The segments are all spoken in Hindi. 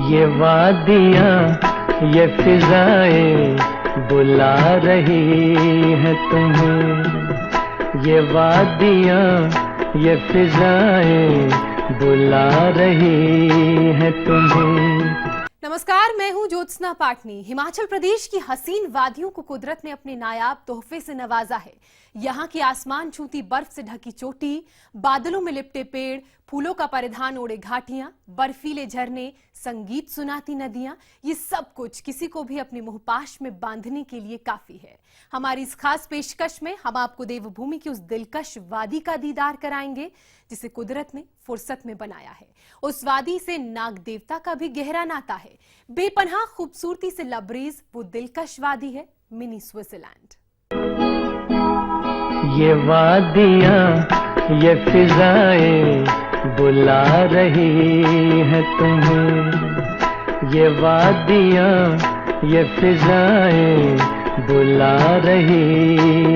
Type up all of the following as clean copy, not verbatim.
ये वादियाँ ये फिजाएं बुला रही हैं तुम्हें। ये वादियाँ ये फिजाएं बुला रही हैं तुम्हें। नमस्कार, मैं हूं ज्योत्सना पाटनी। हिमाचल प्रदेश की हसीन वादियों को कुदरत ने अपने नायाब तोहफे से नवाजा है। यहाँ की आसमान छूती बर्फ से ढकी चोटी, बादलों में लिपटे पेड़, फूलों का परिधान ओढ़े घाटियां, बर्फीले झरने, संगीत सुनाती नदियां, ये सब कुछ किसी को भी अपनी मुहपाश में बांधने के लिए काफी है। हमारी इस खास पेशकश में हम आपको देवभूमि की उस दिलकश वादी का दीदार कराएंगे जिसे कुदरत ने फुर्सत में बनाया है। उस वादी से नाग देवता का भी गहरा नाता है। बेपनाह खूबसूरती से लबरेज वो दिलकश वादी है मिनी स्विट्जरलैंड। ये वादियाँ ये फिजाएं बुला रही हैं तुम्हें। ये वादियाँ ये फिजाएं बुला रही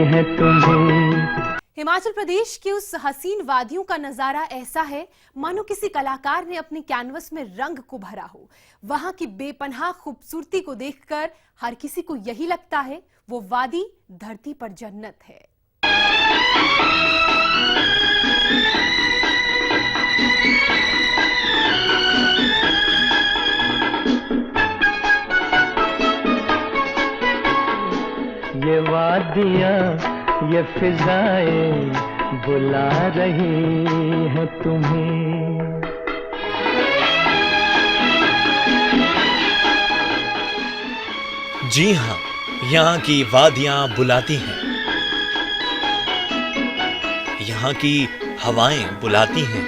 हैं तुम्हें। हिमाचल प्रदेश की उस हसीन वादियों का नजारा ऐसा है मानो किसी कलाकार ने अपने कैनवस में रंग को भरा हो। वहां की बेपनाह खूबसूरती को देखकर हर किसी को यही लगता है वो वादी धरती पर जन्नत है। ये वादियाँ ये फिजाएं बुला रही हैं तुम्हें। जी हाँ, यहाँ की वादियाँ बुलाती हैं। यहाँ की हवाएं बुलाती हैं,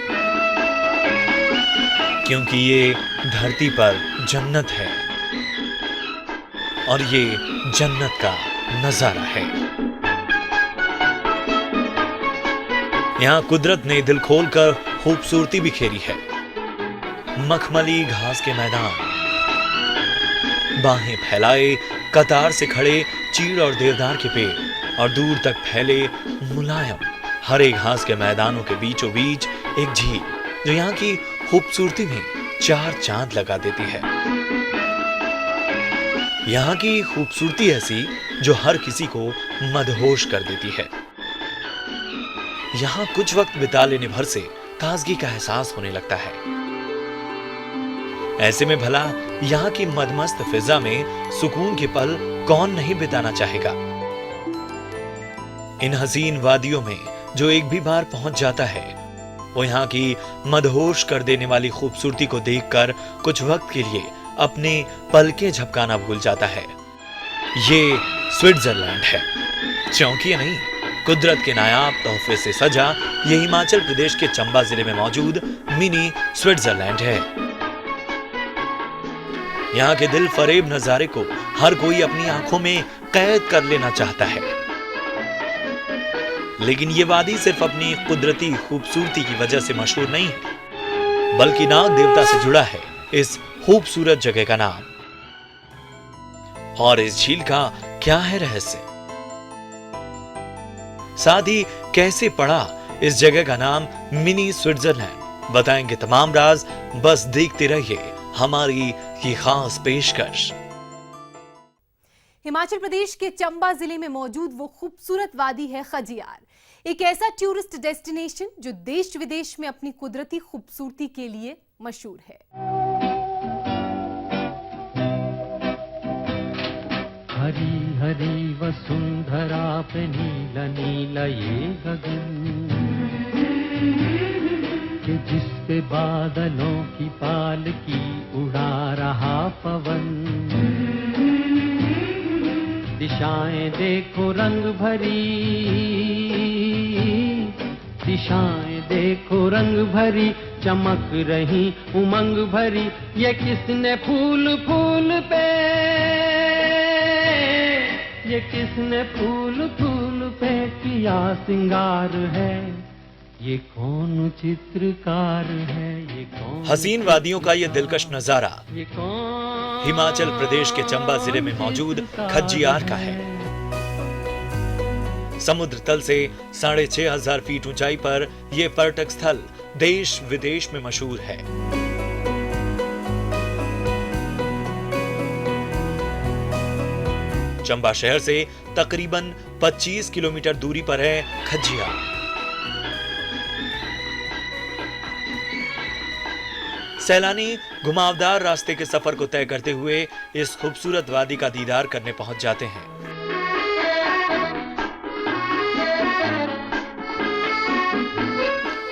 क्योंकि ये धरती पर जन्नत है और ये जन्नत का नजारा है। यहाँ कुदरत ने दिल खोलकर खूबसूरती बिखेरी है। मखमली घास के मैदान, बाहें फैलाए कतार से खड़े चीड़ और देवदार के पेड़ और दूर तक फैले मुलायम हरे घास के मैदानों के बीचों बीच एक झील जो यहाँ की खूबसूरती में चार चांद लगा देती है। यहाँ की खूबसूरती ऐसी जो हर किसी को मदहोश कर देती है। यहाँ कुछ वक्त बिता लेने भर से ताजगी का एहसास होने लगता है। ऐसे में भला यहाँ की मदमस्त फिजा में सुकून के पल कौन नहीं बिताना चाहेगा। इन हसीन वादियों में जो एक भी बार पहुंच जाता है वो यहाँ की मदहोश कर देने वाली खूबसूरती को देखकर कुछ वक्त के लिए अपने पलके झपकाना भूल जाता है। ये स्विट्जरलैंड है। चौंकिए नहीं, कुदरत के नायाब तोहफे से सजा ये हिमाचल प्रदेश के चंबा जिले में मौजूद मिनी स्विट्जरलैंड है। यहाँ के दिल फरेब नजारे को हर कोई अपनी आंखों में कैद कर लेना चाहता है, लेकिन ये वादी सिर्फ अपनी कुदरती खूबसूरती की वजह से मशहूर नहीं है, बल्कि नाग देवता से जुड़ा है इस खूबसूरत जगह का नाम। और इस झील का क्या है रहस्य, साथ ही कैसे पड़ा इस जगह का नाम मिनी स्विट्जरलैंड, बताएंगे तमाम राज। बस देखते रहिए हमारी ये खास पेशकश। हिमाचल प्रदेश के चंबा जिले में मौजूद वो खूबसूरत वादी है खजियार, एक ऐसा टूरिस्ट डेस्टिनेशन जो देश विदेश में अपनी कुदरती खूबसूरती के लिए मशहूर है। हरी हरी वसुंधरा पे नीला नीला ये गगन, कि जिस पे बादलों की पालकी उड़ा रहा पवन। दिशाएं देखो रंग भरी, दिशाएं देखो रंग भरी, चमक रही उमंग भरी। ये किसने फूल फूल पे, ये किसने फूल फूल पे किया सिंगार है। ये कौन चित्रकार है, ये कौन। हसीन वादियों का ये दिलकश नजारा ये कौन हिमाचल प्रदेश के चंबा जिले में मौजूद खजियार का है। समुद्र तल से 6,500 फीट ऊंचाई पर यह पर्यटक स्थल देश विदेश में मशहूर है। चंबा शहर से तकरीबन 25 किलोमीटर दूरी पर है खज्जियार। सैलानी घुमावदार रास्ते के सफर को तय करते हुए इस खूबसूरत वादी का दीदार करने पहुंच जाते हैं।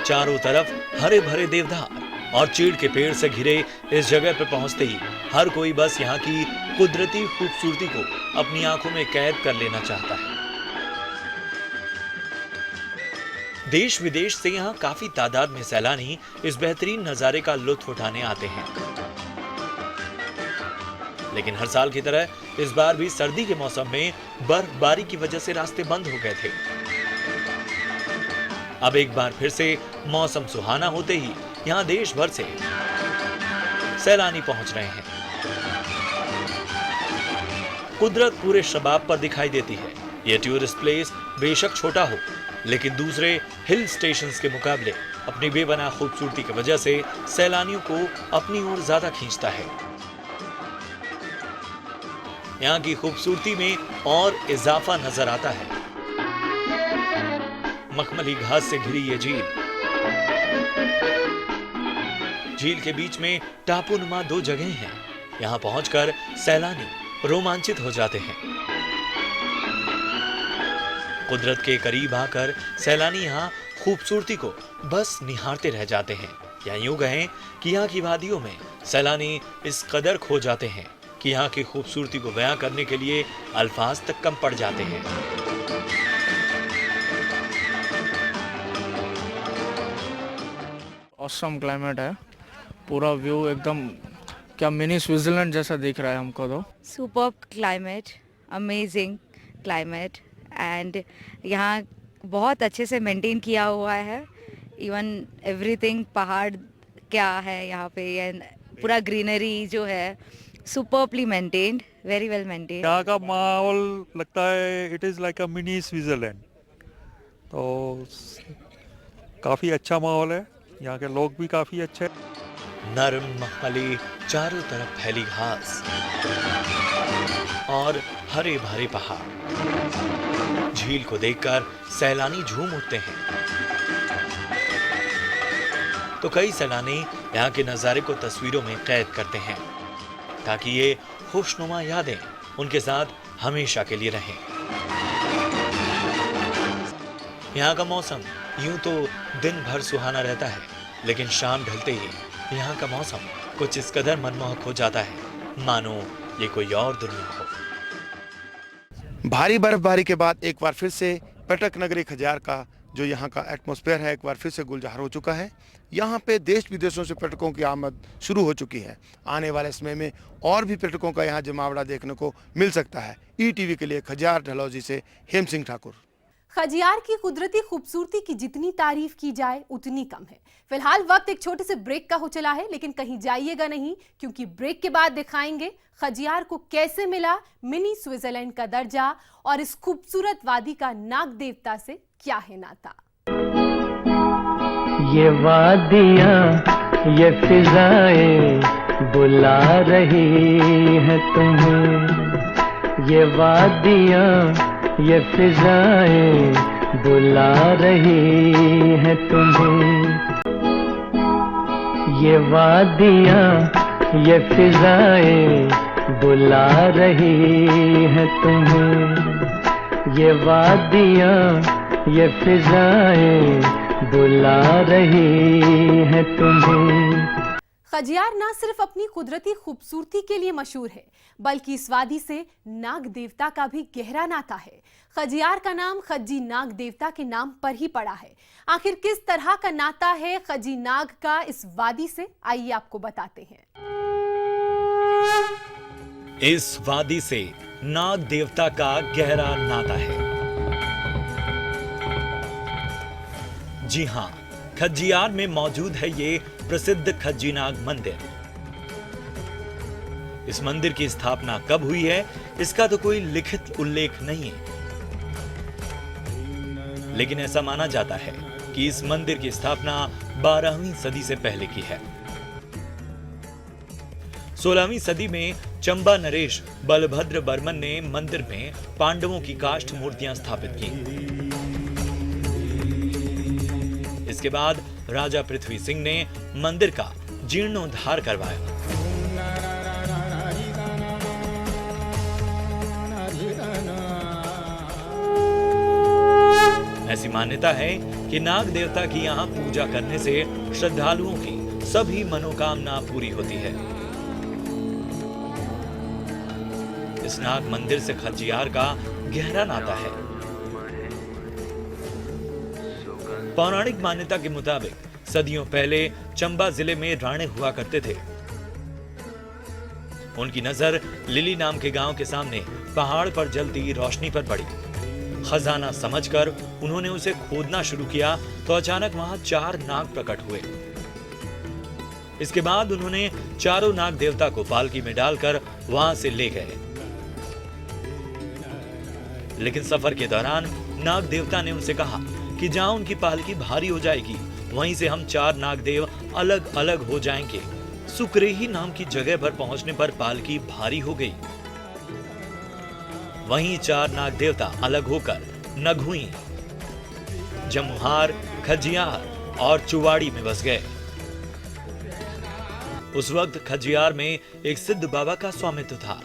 चारों तरफ हरे भरे देवदार और चीड़ के पेड़ से घिरे इस जगह पर पहुंचते ही हर कोई बस यहाँ की कुदरती खूबसूरती को अपनी आंखों में कैद कर लेना चाहता है। देश विदेश से यहाँ काफी तादाद में सैलानी इस बेहतरीन नजारे का लुत्फ उठाने आते हैं। लेकिन हर साल की तरह इस बार भी सर्दी के मौसम में बर्फबारी की वजह से रास्ते बंद हो गए थे। अब एक बार फिर से मौसम सुहाना होते ही यहाँ देश भर से सैलानी पहुंच रहे हैं। कुदरत पूरे शबाब पर दिखाई देती है। यह टूरिस्ट प्लेस बेशक छोटा हो, लेकिन दूसरे हिल स्टेशंस के मुकाबले अपनी बेबना खूबसूरती की वजह से सैलानियों को अपनी ओर ज्यादा खींचता है। यहाँ की खूबसूरती में और इजाफा नजर आता है। मखमली घास से घिरी ये झील के बीच में टापूनुमा 2 जगह हैं। यहाँ पहुंचकर सैलानी रोमांचित हो जाते हैं। कुदरत के करीब आकर सैलानी यहाँ खूबसूरती को बस निहारते रह जाते हैं, या यूं कहें कि यहाँ की वादियों में सैलानी इस कदर खो जाते हैं कि यहाँ की खूबसूरती को बयां करने के लिए अल्फाज तक कम पड़ जाते हैं। ऑसम क्लाइमेट है, पूरा व्यू एकदम क्या मिनी स्विट्जरलैंड जैसा दिख रहा है हमको तो। Superb climate, amazing climate, and यहाँ बहुत अच्छे से मेंटेन किया हुआ है। इवन एवरीथिंग, पहाड़ क्या है यहाँ पे, पूरा ग्रीनरी जो है superbly maintained, very well maintained. यहाँ का माहौल लगता है it is like a mini Switzerland, तो काफ़ी अच्छा माहौल है। यहाँ के लोग भी काफ़ी अच्छे। नरम मखमली चारों तरफ फैली घास और हरे भरे पहाड़, झील को देखकर सैलानी झूम उठते हैं। तो कई सैलानी यहाँ के नजारे को तस्वीरों में कैद करते हैं ताकि ये खुशनुमा यादें उनके साथ हमेशा के लिए रहें। यहाँ का मौसम यूं तो दिन भर सुहाना रहता है, लेकिन शाम ढलते ही यहाँ का मौसम कुछ इस कदर मनमोहक हो जाता है मानो ये कोई और दुनिया हो। भारी बर्फबारी के बाद एक बार फिर से पर्यटक नगरी खज्जियार का जो यहाँ का एटमॉस्फेयर है एक बार फिर से गुलजार हो चुका है। यहाँ पे देश विदेशों से पर्यटकों की आमद शुरू हो चुकी है। आने वाले समय में और भी पर्यटकों का यहाँ जमावड़ा देखने को मिल सकता है। ईटीवी के लिए खज्जियार डलहौजी से हेम सिंह ठाकुर। खज्जियार की कुदरती खूबसूरती की जितनी तारीफ की जाए उतनी कम है। फिलहाल वक्त एक छोटे से ब्रेक का हो चला है, लेकिन कहीं जाइएगा नहीं, क्योंकि ब्रेक के बाद दिखाएंगे खज्जियार को कैसे मिला मिनी स्विट्जरलैंड का दर्जा और इस खूबसूरत वादी का नाग देवता से क्या है नाता। ये वादियाँ ये फिजाएं बुला रही है तुम्हें, ये वादियाँ ये फिजाएं बुला रही है तुम्हें, ये वादियाँ ये फिजाएं बुला रही है तुम्हें, ये वादियाँ ये फिजाएं बुला रही है तुम्हें। खज्जियार न सिर्फ अपनी कुदरती खूबसूरती के लिए मशहूर है, बल्कि इस वादी से नाग देवता का भी गहरा नाता है। खज्जियार का नाम खज्जी नाग देवता के नाम पर ही पड़ा है। आखिर किस तरह का नाता है खज्जी नाग का इस वादी से, आइए आपको बताते हैं। इस वादी से नाग देवता का गहरा नाता है। जी हां, खज्जियार में मौजूद है ये प्रसिद्ध खज्जी नाग मंदिर। इस मंदिर की स्थापना कब हुई है इसका तो कोई लिखित उल्लेख नहीं है, लेकिन ऐसा माना जाता है कि इस मंदिर की स्थापना 12वीं सदी से पहले की है। 16वीं सदी में चंबा नरेश बलभद्र बर्मन ने मंदिर में पांडवों की काष्ठ मूर्तियां स्थापित की। इसके बाद राजा पृथ्वी सिंह ने मंदिर का जीर्णोद्धार करवाया। ऐसी मान्यता है कि नाग देवता की यहाँ पूजा करने से श्रद्धालुओं की सभी मनोकामना पूरी होती है। इस नाग मंदिर से खजियार का गहरा नाता है। पौराणिक मान्यता के मुताबिक सदियों पहले चंबा जिले में राणे हुआ करते थे। उनकी नजर लिली नाम के गांव के सामने पहाड़ पर जलती रोशनी पर पड़ी। खजाना समझकर उन्होंने उसे खोदना शुरू किया तो अचानक वहां 4 नाग प्रकट हुए। इसके बाद उन्होंने चारों नाग देवता को पालकी में डालकर वहां से ले गए। लेकिन सफर के दौरान नाग देवता ने उनसे कहा कि जहां उनकी पालकी भारी हो जाएगी वहीं से हम 4 नागदेव अलग अलग हो जाएंगे। सुकरेही नाम की जगह पर पहुंचने पर पालकी भारी हो गई। वहीं 4 नाग देवता अलग होकर नगहुई, जमुहार, खजियार और चुवाड़ी में बस गए। उस वक्त खजियार में एक सिद्ध बाबा का स्वामित्व था।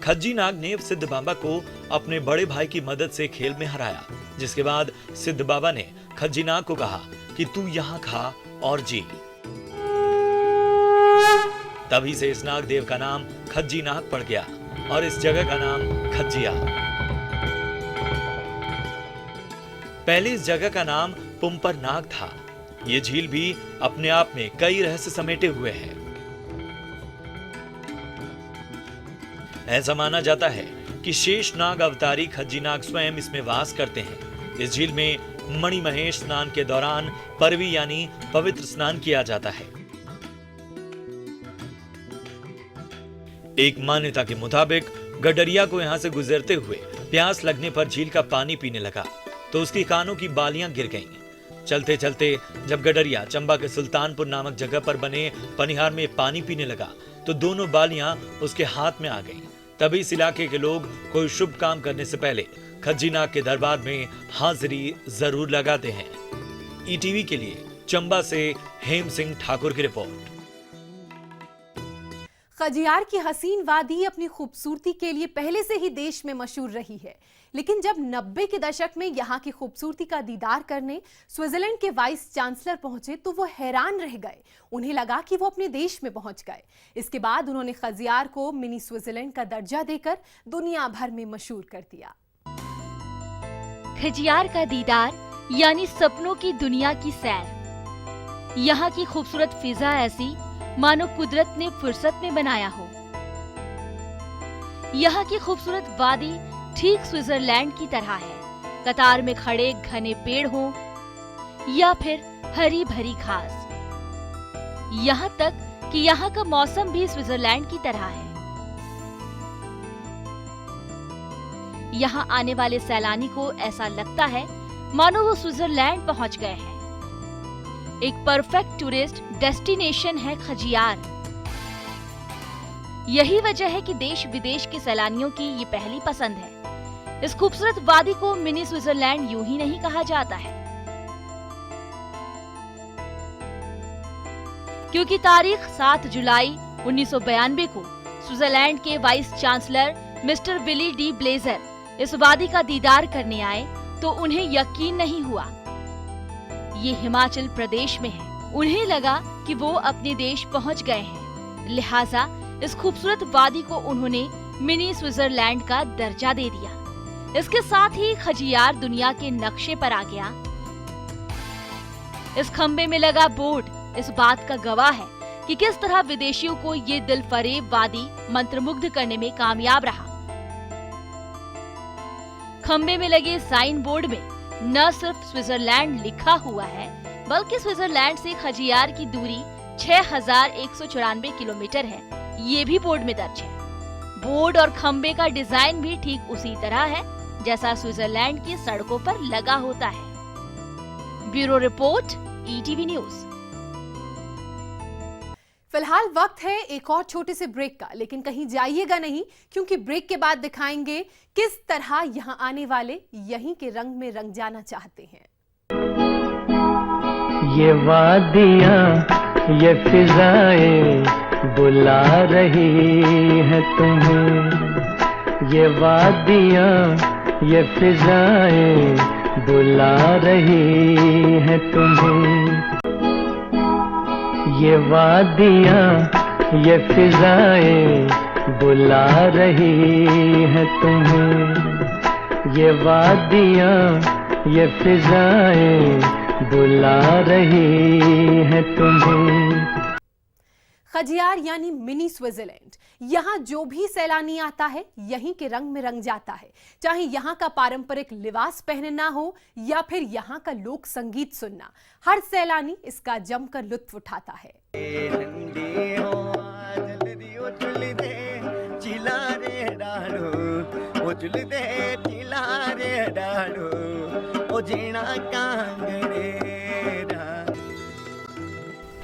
खज्जी नाग ने सिद्ध बाबा को अपने बड़े भाई की मदद से खेल में हराया, जिसके बाद सिद्ध बाबा ने खज्जी नाग को कहा कि तू यहाँ खा और जी। तभी से इस नाग देव का नाम खज्जी नाग पड़ गया और इस जगह का नाम खज्जियार। पहले इस जगह का नाम पुम्पर नाग था। ये झील भी अपने आप में कई रहस्य समेटे हुए है। ऐसा माना जाता है कि शेष नाग अवतारी खज्जी नाग स्वयं इसमें वास करते हैं। इस झील में मणिमहेश स्नान के दौरान परवी यानी पवित्र स्नान किया जाता है। एक मान्यता के मुताबिक गडरिया को यहाँ से गुजरते हुए प्यास लगने पर झील का पानी पीने लगा तो उसकी कानों की बालियां गिर गईं। चलते चलते जब गडरिया चंबा के सुल्तानपुर नामक जगह पर बने पनिहार में पानी पीने लगा तो दोनों बालियां उसके हाथ में आ गईं। तभी इस इलाके के लोग कोई शुभ काम करने से पहले खज्जी नाग के दरबार में हाजिरी जरूर लगाते हैं। ईटीवी के लिए चंबा से हेम सिंह ठाकुर की रिपोर्ट। खजियार की हसीन वादी अपनी खूबसूरती के लिए पहले से ही देश में मशहूर रही है, लेकिन जब 90 के दशक में यहाँ की खूबसूरती का दीदार करने स्विट्जरलैंड के वाइस चांसलर पहुंचे तो वो हैरान रह गए। उन्हें लगा कि वो अपने देश में पहुंच गए। इसके बाद उन्होंने खजियार को मिनी स्विट्जरलैंड का दर्जा देकर दुनिया भर में मशहूर कर दिया। खजियार का दीदार यानी सपनों की दुनिया की सैर। यहाँ की खूबसूरत फिजा ऐसी मानो कुदरत ने फुर्सत में बनाया हो। यहाँ की खूबसूरत वादी ठीक स्विट्जरलैंड की तरह है। कतार mit खड़े घने पेड़ हों या फिर हरी भरी घास। यहाँ तक कि यहाँ का मौसम भी स्विट्जरलैंड की तरह है। यहाँ आने वाले सैलानी को ऐसा लगता है मानो वो स्विट्जरलैंड पहुँच गए हैं। एक परफेक्ट टूरिस्ट डेस्टिनेशन है खजियार। यही वजह है कि देश विदेश के सैलानियों की ये पहली पसंद है। इस खूबसूरत वादी को मिनी स्विट्जरलैंड यूं ही नहीं कहा जाता है, क्योंकि तारीख 7 जुलाई 1992 को स्विट्जरलैंड के vice chancellor mister Willi de Blaser इस वादी का दीदार करने आए तो उन्हें यकीन नहीं हुआ। ये हिमाचल प्रदेश में है। उन्हें लगा कि वो अपने देश पहुंच गए हैं, लिहाजा इस खूबसूरत वादी को उन्होंने मिनी स्विट्जरलैंड का दर्जा दे दिया। इसके साथ ही खजियार दुनिया के नक्शे पर आ गया। इस खंबे में लगा बोर्ड इस बात का गवाह है कि किस तरह विदेशियों को ये दिलफरेब वादी मंत्रमुग्ध करने में कामयाब रहा। खंबे में लगे साइन बोर्ड में न सिर्फ स्विट्जरलैंड लिखा हुआ है, बल्कि स्विट्जरलैंड से खजियार की दूरी 6194 किलोमीटर है, ये भी बोर्ड में दर्ज है। बोर्ड और खंबे का डिजाइन भी ठीक उसी तरह है जैसा स्विट्जरलैंड की सड़कों पर लगा होता है। Bureau report, ETV news. फिलहाल वक्त है एक और छोटे से ब्रेक का, लेकिन कहीं जाइएगा नहीं, क्योंकि ब्रेक के बाद दिखाएंगे किस तरह यहाँ आने वाले यहीं के रंग में रंग जाना चाहते हैं। ये वादियाँ ये फिजाएं बुला रही है तुम्हें, ये वादियाँ ये फिजाएं बुला रही है तुम्हें, ये वादियाँ ये फिजाएं बुला रही है तुम्हें, ये वादियाँ ये फिजाएं बुला रही है तुम्हें। खजियार यानी मिनी स्विट्जरलैंड, यहाँ जो भी सैलानी आता है यहीं के रंग में रंग जाता है, चाहे यहाँ का पारंपरिक लिबास पहनना हो या फिर यहाँ का लोक संगीत सुनना, हर सैलानी इसका जमकर लुत्फ उठाता है।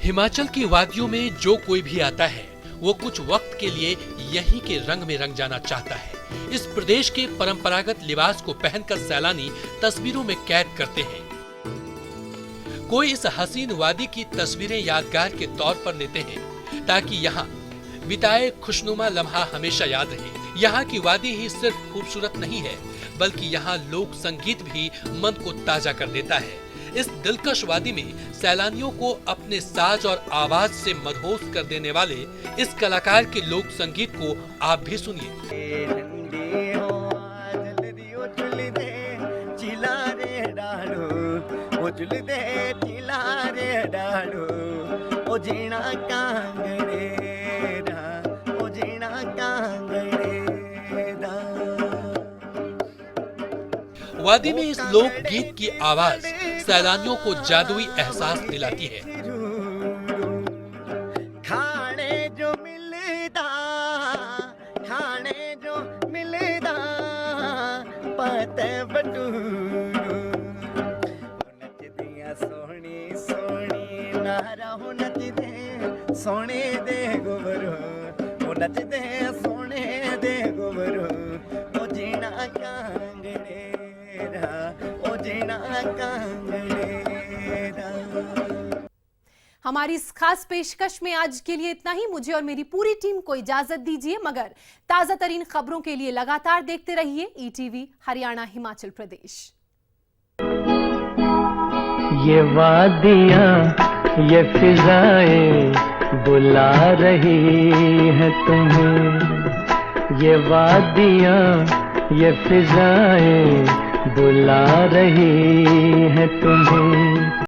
हिमाचल की वादियों में जो कोई भी आता है वो कुछ वक्त के लिए यहीं के रंग में रंग जाना चाहता है। इस प्रदेश के परंपरागत लिबास को पहनकर सैलानी तस्वीरों में कैद करते हैं। कोई इस हसीन वादी की तस्वीरें यादगार के तौर पर लेते हैं ताकि यहाँ बिताए खुशनुमा लम्हा हमेशा याद रहे। यहाँ की वादी ही सिर्फ खूबसूरत नहीं है बल्कि यहाँ लोक संगीत भी मन को ताजा कर देता है। इस दिलकश वादी में सैलानियों को अपने साज और आवाज से मदहोश कर देने वाले इस कलाकार के लोक संगीत को आप भी सुनिए। वादी में इस लोक गीत की आवाज सैलानियों को जादुई एहसास दिलाती है। खाने जो मिलदा पते बटूरू नचदियां सोहनी सोहनी नारा हो नचदे सोने दे गोबरो वो नचदे सोने दे गोबरो ओ जीना कांगड़े ओ जीना कांगड़े। हमारी इस खास पेशकश में आज के लिए इतना ही। मुझे और मेरी पूरी टीम को इजाजत दीजिए, मगर ताजा तरीन खबरों के लिए लगातार देखते रहिए ईटीवी हरियाणा हिमाचल प्रदेश। ये वादियाँ ये फिजाएं बुला रही है तुम्हें, ये वादियाँ ये फिजाएं बुला रही है तुम्हें।